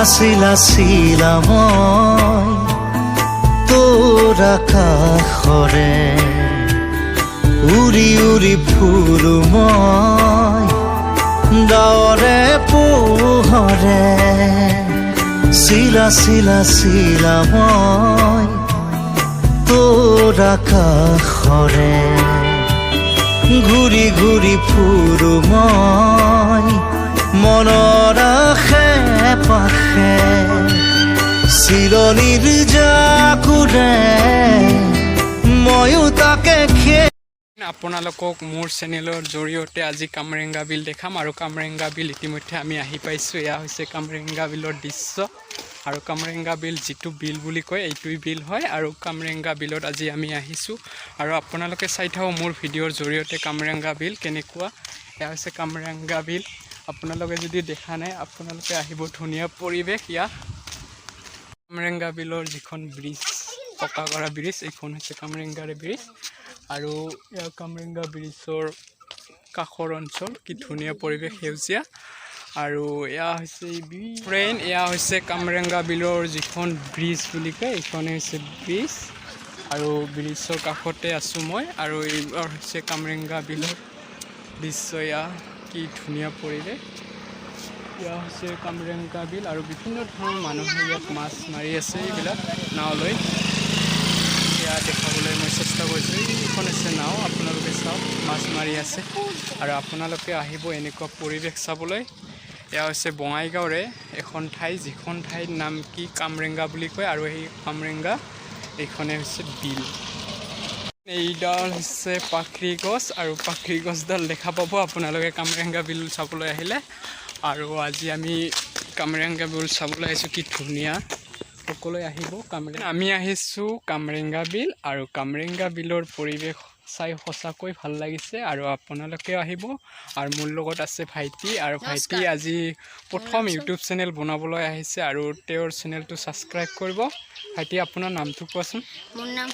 চিলা মই তোৰ আকাশৰে উৰি উৰি ফুৰো মই ডাৱৰে পোহৰে চিলা মই তোৰ আকাশৰে ঘূৰি ঘূৰি ফুৰো মই মনৰ আশে পাশে চিৰণিৰ জাকুৰে ময়ো তাকে আপোনালোকক মোৰ চেনেলৰ জৰিয়তে আজি কামৰেংগা বিল দেখাম আৰু কামৰেংগা বিল ইতিমধ্যে আমি আহি পাইছোঁ। এয়া হৈছে কামৰেংগা বিলৰ দৃশ্য আৰু কামৰেংগা বিল যিটো বিল বুলি কয় এইটোই বিল হয় আৰু কামৰেংগা বিলত আজি আমি আহিছোঁ আৰু আপোনালোকে চাই থাকক মোৰ ভিডিঅ'ৰ জৰিয়তে কামৰেংগা বিল কেনেকুৱা। এয়া হৈছে কামৰেংগা বিল। আপোনালোকে যদি দেখা নাই আপোনালোকে আহিব, ধুনীয়া পৰিৱেশ ইয়াত। কামৰেংগা বিলৰ যিখন ব্ৰিজ, পকা কৰা ব্ৰিজ, এইখন হৈছে কামৰেংগাৰ ব্ৰিজ আৰু ইয়াৰ কামৰেংগা ব্ৰিজৰ কাষৰ অঞ্চল, কি ধুনীয়া পৰিৱেশ সেউজীয়া। আৰু এয়া হৈছে ফ্ৰেণ্ড, এয়া হৈছে কামৰেংগা বিলৰ যিখন ব্ৰিজ বুলি কয়, এইখনে হৈছে ব্ৰিজ আৰু ব্ৰিজৰ কাষতে আছোঁ মই। আৰু এইবাৰ হৈছে কামৰেংগা বিলৰ দৃশ্য, এয়া কি ধুনীয়া পৰিৱেশ। এয়া হৈছে কামৰেংগা বিল আৰু বিভিন্ন ধৰণৰ মানুহে ইয়াত মাছ মাৰি আছে, এইবিলাক নাও লৈ। এয়া দেখাবলৈ মই চেষ্টা কৰিছোঁ, এইখন আছে নাও, আপোনালোকে চাওক মাছ মাৰি আছে আৰু আপোনালোকে আহিব এনেকুৱা পৰিৱেশ চাবলৈ। এয়া হৈছে বঙাইগাঁৱৰে এখন ঠাই, যিখন ঠাইৰ নাম কি কামৰেংগা বুলি কয় আৰু সেই কামৰেংগা এইখনে হৈছে বিল। এইডাল হৈছে পাখৰি গছ আৰু পাখৰি গছডাল দেখা পাব আপোনালোকে কামৰেংগা বিল চাবলৈ আহিলে। আৰু আজি আমি কামৰেংগা বিল চাবলৈ আহিছোঁ, কি ধুনীয়া, সকলোৱে আহিব। আমি আহিছোঁ কামৰেংগা বিল আৰু কামৰেংগা বিলৰ পৰিৱেশ চাই সঁচাকৈ ভাল লাগিছে আৰু আপোনালোকেও আহিব। আৰু মোৰ লগত আছে ভাইটি, আৰু ভাইটি আজি প্ৰথম ইউটিউব চেনেল বনাবলৈ আহিছে আৰু তেওঁৰ চেনেলটো ছাবস্ক্ৰাইব কৰিব। ভাইটি আপোনাৰ নামটো কোৱাচোন। মোৰ নাম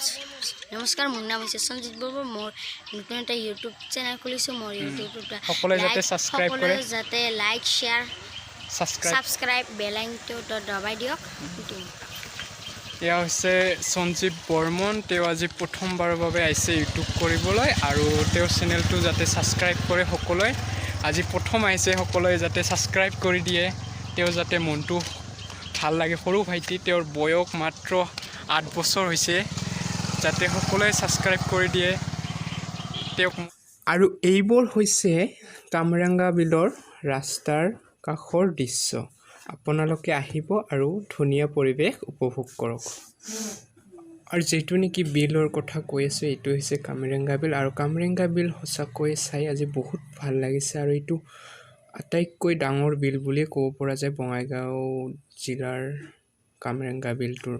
নমস্কাৰ, মোৰ নাম হৈছে সঞ্জিত বৰুৱা। মোৰ নতুন এটা ইউটিউব চেনেল খুলিছোঁ। মোৰ ইউটিউবটো সকলোৱে যাতে ছাবস্ক্ৰাইব কৰে, যাতে লাইক শ্বেয়াৰ ছাবস্ক্ৰাইব বেল আইকনটো দবাই দিয়ক। এয়া হৈছে সঞ্জীৱ বৰ্মন, তেওঁ আজি প্ৰথমবাৰৰ বাবে আহিছে ইউটিউব কৰিবলৈ আৰু তেওঁৰ চেনেলটো যাতে ছাবস্ক্ৰাইব কৰে সকলোৱে। আজি প্ৰথম আহিছে, সকলোৱে যাতে ছাবস্ক্ৰাইব কৰি দিয়ে, তেওঁ যাতে মনটো ভাল লাগে। সৰু ভাইটি, তেওঁৰ বয়স মাত্ৰ 8 বছৰ হৈছে, যাতে সকলোৱে ছাবস্ক্ৰাইব কৰি দিয়ে তেওঁক। আৰু এইবোৰ হৈছে কামৰেংগা বিলৰ ৰাস্তাৰ কাষৰ দৃশ্য। আপোনালোকে আহিব আৰু ধুনীয়া পৰিৱেশ উপভোগ কৰক। আৰু যিটো নেকি বিলৰ কথা কৈ আছোঁ, এইটো হৈছে কামৰেংগা বিল আৰু কামৰেংগা বিল সঁচাকৈ চাই আজি বহুত ভাল লাগিছে আৰু এইটো আটাইতকৈ ডাঙৰ বিল বুলিয়ে ক'ব পৰা যায় বঙাইগাঁও জিলাৰ কামৰেংগা বিলটোৰ।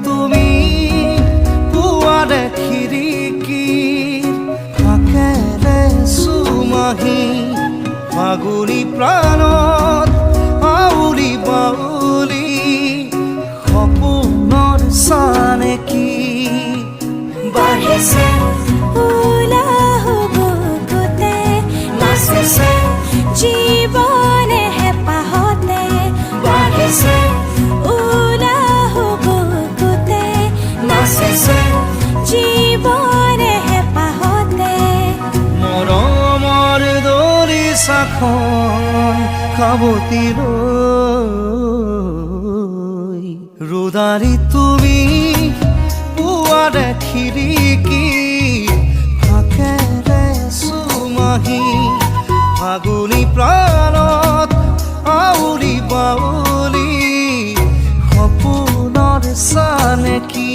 তুমি পুৱাৰে খিৰিকী ফাকেৰে চুমাহি ফাগুনী প্ৰাণত আউলি বাউলি সপোনৰ চানেকি বাঢ়িছে জীৱনে হেঁপাহতে বাঢ়িছে জীৱনে হেঁপাহতে মৰমৰ দৰিচাখন খাবতি লৈ ৰোদাৰি তুমি পুৱাৰে খিৰিকী ফাকেৰে চুমাহি ফাগুনী প্ৰাণত আউলি বাউলি সপোনৰ চানেকি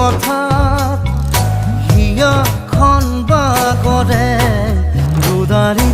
হঠাৎ হিয়াখন বাগৰে দুদাৰি